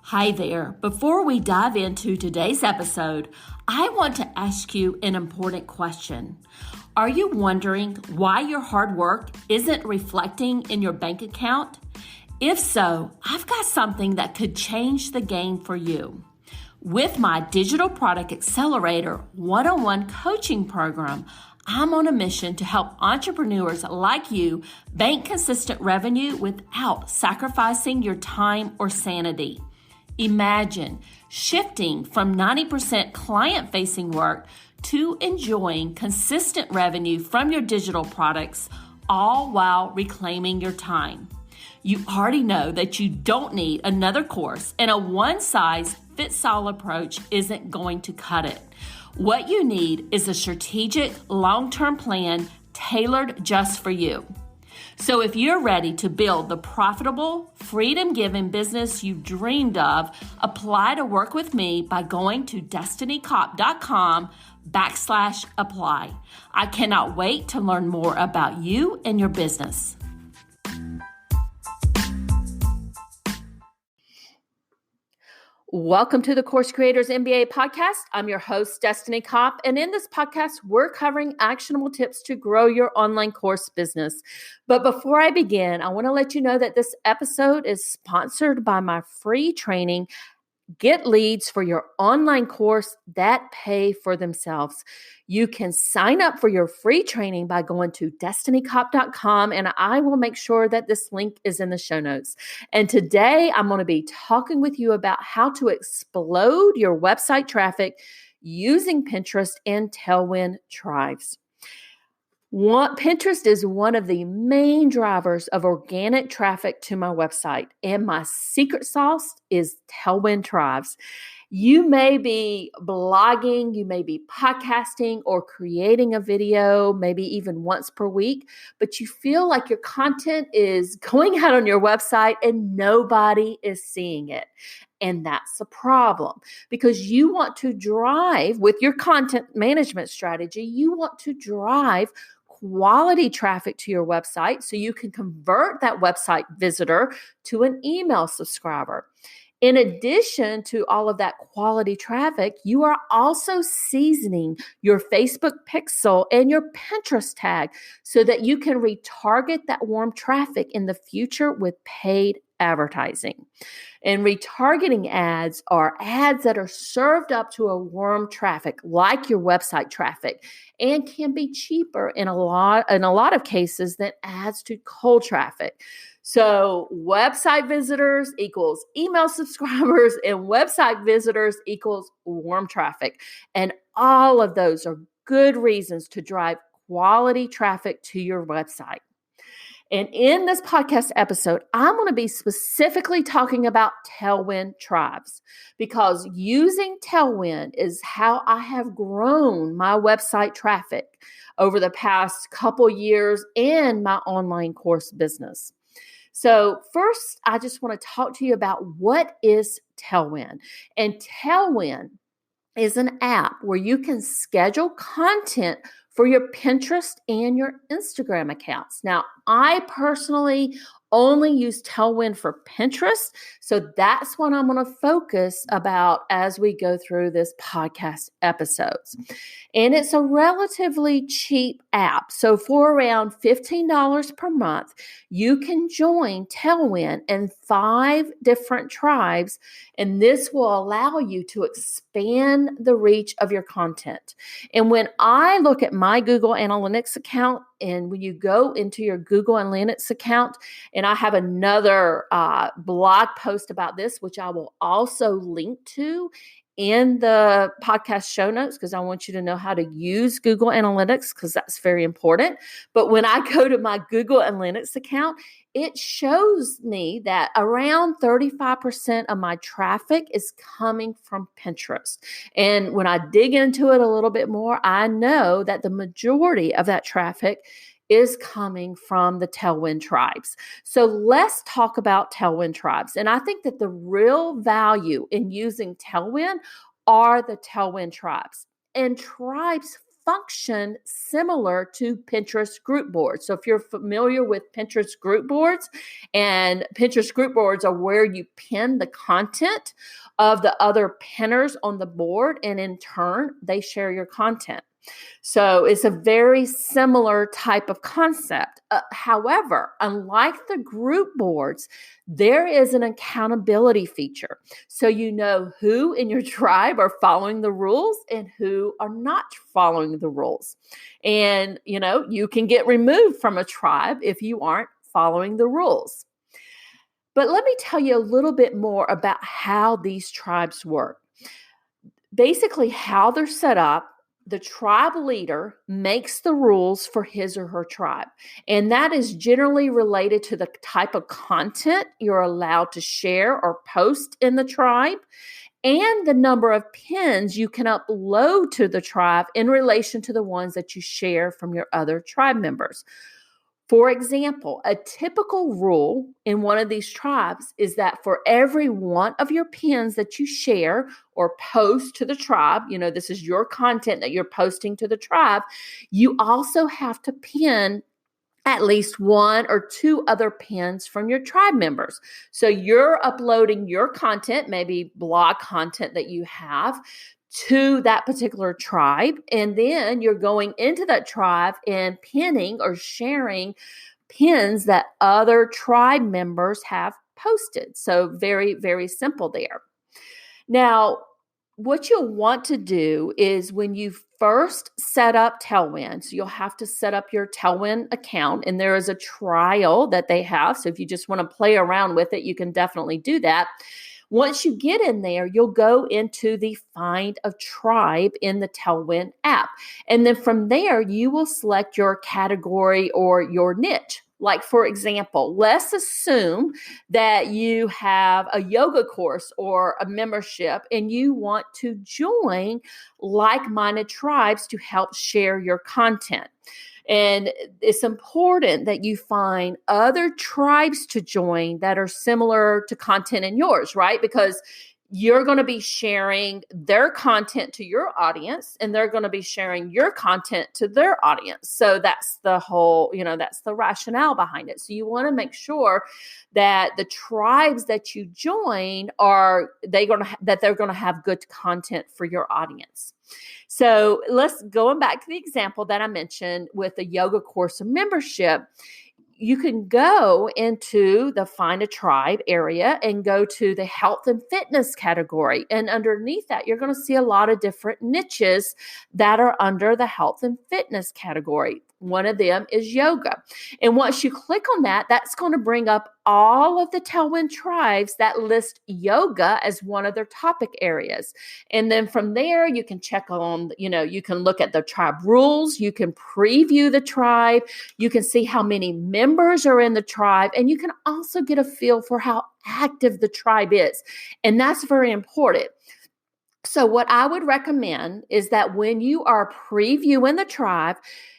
Hi there. Before we dive into today's episode, I want to ask you an important question. Are you wondering why your hard work isn't reflecting in your bank account? If so, I've got something that could change the game for you. With my Digital Product Accelerator one-on-one coaching program, I'm on a mission to help entrepreneurs like you bank consistent revenue without sacrificing your time or sanity. Imagine shifting from 90% client-facing work to enjoying consistent revenue from your digital products, all while reclaiming your time. You already know that you don't need another course, and a one-size-fits-all approach isn't going to cut it. What you need is a strategic, long-term plan tailored just for you. So if you're ready to build the profitable, freedom-giving business you've dreamed of, apply to work with me by going to destinycop.com/apply. I cannot wait to learn more about you and your business. Welcome to the Course Creators MBA podcast. I'm your host, Destiny Cop, and in this podcast, we're covering actionable tips to grow your online course business. But before I begin, I want to let you know that this episode is sponsored by my free training, Get Leads for Your Online Course That Pay for Themselves. You can sign up for your free training by going to destinycop.com, and I will make sure that this link is in the show notes. And today I'm going to be talking with you about how to explode your website traffic using Pinterest and Tailwind Tribes. Pinterest is one of the main drivers of organic traffic to my website, and my secret sauce is Tailwind Tribes. You may be blogging, you may be podcasting or creating a video, maybe even once per week, but you feel like your content is going out on your website and nobody is seeing it. And that's a problem because you want to drive with your content management strategy, you want to drive quality traffic to your website so you can convert that website visitor to an email subscriber. In addition to all of that quality traffic, you are also seasoning your Facebook pixel and your Pinterest tag so that you can retarget that warm traffic in the future with paid advertising. And retargeting ads are ads that are served up to a warm traffic like your website traffic and can be cheaper in a lot of cases than ads to cold traffic. So website visitors equals email subscribers and website visitors equals warm traffic. And all of those are good reasons to drive quality traffic to your website. And in this podcast episode, I'm going to be specifically talking about Tailwind Tribes because using Tailwind is how I have grown my website traffic over the past couple years and my online course business. So first, I just want to talk to you about what is Tailwind. And Tailwind is an app where you can schedule content for your Pinterest and your Instagram accounts. Now, I personally only use Tailwind for Pinterest, so that's what I'm going to focus about as we go through this podcast episodes. And it's a relatively cheap app. So for around $15 per month, you can join Tailwind in 5 different tribes, and this will allow you to expand the reach of your content. And when I look at my Google Analytics account, and when you go into your Google Analytics account, and I have another blog post about this, which I will also link to in the podcast show notes because I want you to know how to use Google Analytics because that's very important. But when I go to my Google Analytics account, it shows me that around 35% of my traffic is coming from Pinterest. And when I dig into it a little bit more, I know that the majority of that traffic is coming from the Tailwind Tribes. So let's talk about Tailwind Tribes. And I think that the real value in using Tailwind are the Tailwind Tribes. And tribes function similar to Pinterest group boards. So if you're familiar with Pinterest group boards, and Pinterest group boards are where you pin the content of the other pinners on the board, and in turn, they share your content. So it's a very similar type of concept. However, unlike the group boards, there is an accountability feature. So you know who in your tribe are following the rules and who are not following the rules. And, you can get removed from a tribe if you aren't following the rules. But let me tell you a little bit more about how these tribes work. Basically, how they're set up, the tribe leader makes the rules for his or her tribe. And that is generally related to the type of content you're allowed to share or post in the tribe, and the number of pins you can upload to the tribe in relation to the ones that you share from your other tribe members. For example, a typical rule in one of these tribes is that for every one of your pins that you share or post to the tribe, this is your content that you're posting to the tribe, you also have to pin at least one or two other pins from your tribe members. So you're uploading your content, maybe blog content that you have, to that particular tribe. And then you're going into that tribe and pinning or sharing pins that other tribe members have posted. So very, very simple there. Now, what you'll want to do is when you first set up Tailwind, so you'll have to set up your Tailwind account, and there is a trial that they have. So if you just want to play around with it, you can definitely do that. Once you get in there, you'll go into the Find a Tribe in the Tailwind app. And then from there, you will select your category or your niche. Like, for example, let's assume that you have a yoga course or a membership and you want to join like-minded tribes to help share your content. And it's important that you find other tribes to join that are similar to content in yours, right? Because you're going to be sharing their content to your audience, and they're going to be sharing your content to their audience. So that's the whole, that's the rationale behind it. So you want to make sure that the tribes that you join they're going to have good content for your audience. So going back to the example that I mentioned with the yoga course of membership. You can go into the Find a Tribe area and go to the health and fitness category. And underneath that, you're going to see a lot of different niches that are under the health and fitness category. One of them is yoga. And once you click on that, that's going to bring up all of the Tailwind tribes that list yoga as one of their topic areas. And then from there, you can check on, you can look at the tribe rules, you can preview the tribe, you can see how many members are in the tribe, and you can also get a feel for how active the tribe is. And that's very important. So what I would recommend is that when you are previewing the tribe,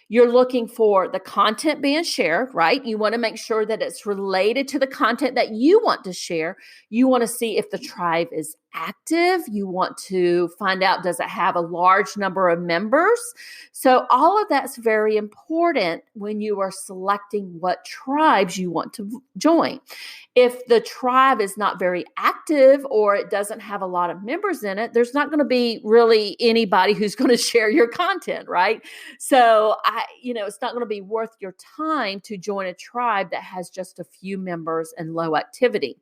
you're looking for the content being shared, right? You want to make sure that it's related to the content that you want to share. You want to see if the tribe is active. You want to find out, does it have a large number of members? So all of that's very important when you are selecting what tribes you want to join. If the tribe is not very active or it doesn't have a lot of members in it, there's not going to be really anybody who's going to share your content, right? So it's not going to be worth your time to join a tribe that has just a few members and low activity.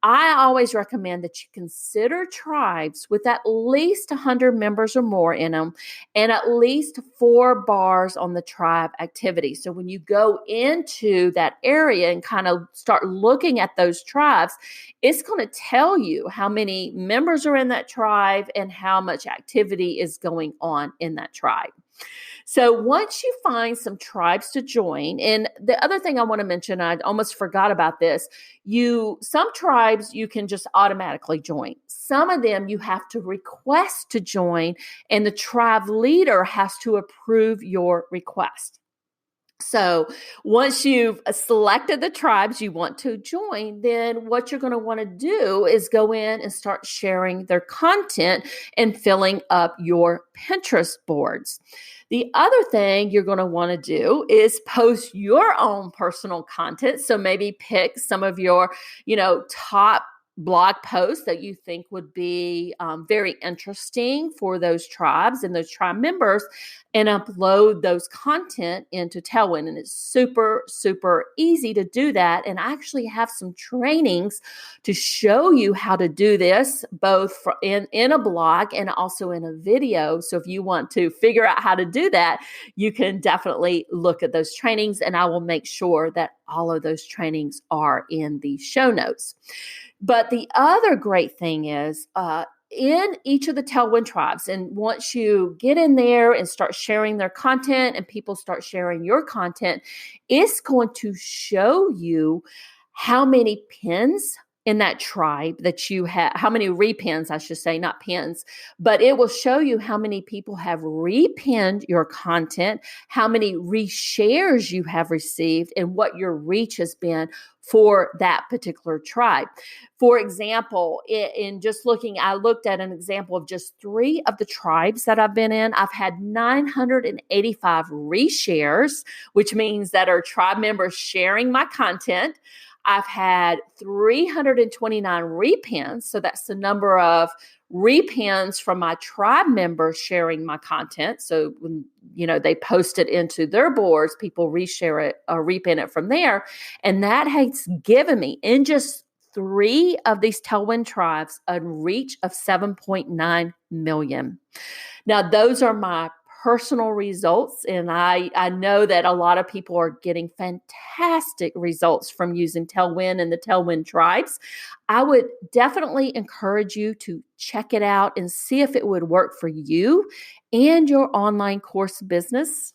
I always recommend that you consider tribes with at least 100 members or more in them and at least 4 bars on the tribe activity. So when you go into that area and kind of start looking at those tribes, it's going to tell you how many members are in that tribe and how much activity is going on in that tribe. So once you find some tribes to join, and the other thing I want to mention, I almost forgot about this, some tribes you can just automatically join. Some of them you have to request to join, and the tribe leader has to approve your request. So once you've selected the tribes you want to join, then what you're going to want to do is go in and start sharing their content and filling up your Pinterest boards. The other thing you're going to want to do is post your own personal content. So maybe pick some of your, top blog posts that you think would be very interesting for those tribes and those tribe members, and upload those content into Tailwind. And it's super, super easy to do that. And I actually have some trainings to show you how to do this, both in a blog and also in a video. So if you want to figure out how to do that, you can definitely look at those trainings, and I will make sure that all of those trainings are in the show notes. But the other great thing is, in each of the Tailwind tribes, and once you get in there and start sharing their content and people start sharing your content, it's going to show you how many pins in that tribe that you have, how many repins, I should say, not pins, but it will show you how many people have repinned your content, how many reshares you have received, and what your reach has been for that particular tribe. For example, in just I looked at an example of just 3 of the tribes that I've been in. I've had 985 reshares, which means that are tribe members sharing my content. I've had 329 repins. So that's the number of repins from my tribe members sharing my content. So when, they post it into their boards, people reshare it or repin it from there. And that has given me, in just 3 of these Tailwind tribes, a reach of 7.9 million. Now, those are my personal results, and I know that a lot of people are getting fantastic results from using Tailwind and the Tailwind tribes. I would definitely encourage you to check it out and see if it would work for you and your online course business.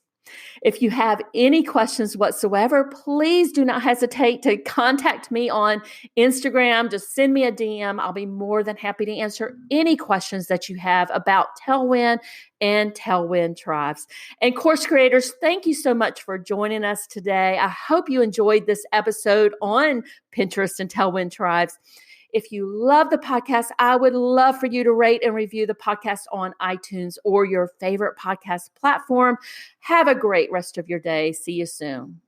If you have any questions whatsoever, please do not hesitate to contact me on Instagram. Just send me a DM. I'll be more than happy to answer any questions that you have about Tailwind and Tailwind tribes. And course creators, thank you so much for joining us today. I hope you enjoyed this episode on Pinterest and Tailwind tribes. If you love the podcast, I would love for you to rate and review the podcast on iTunes or your favorite podcast platform. Have a great rest of your day. See you soon.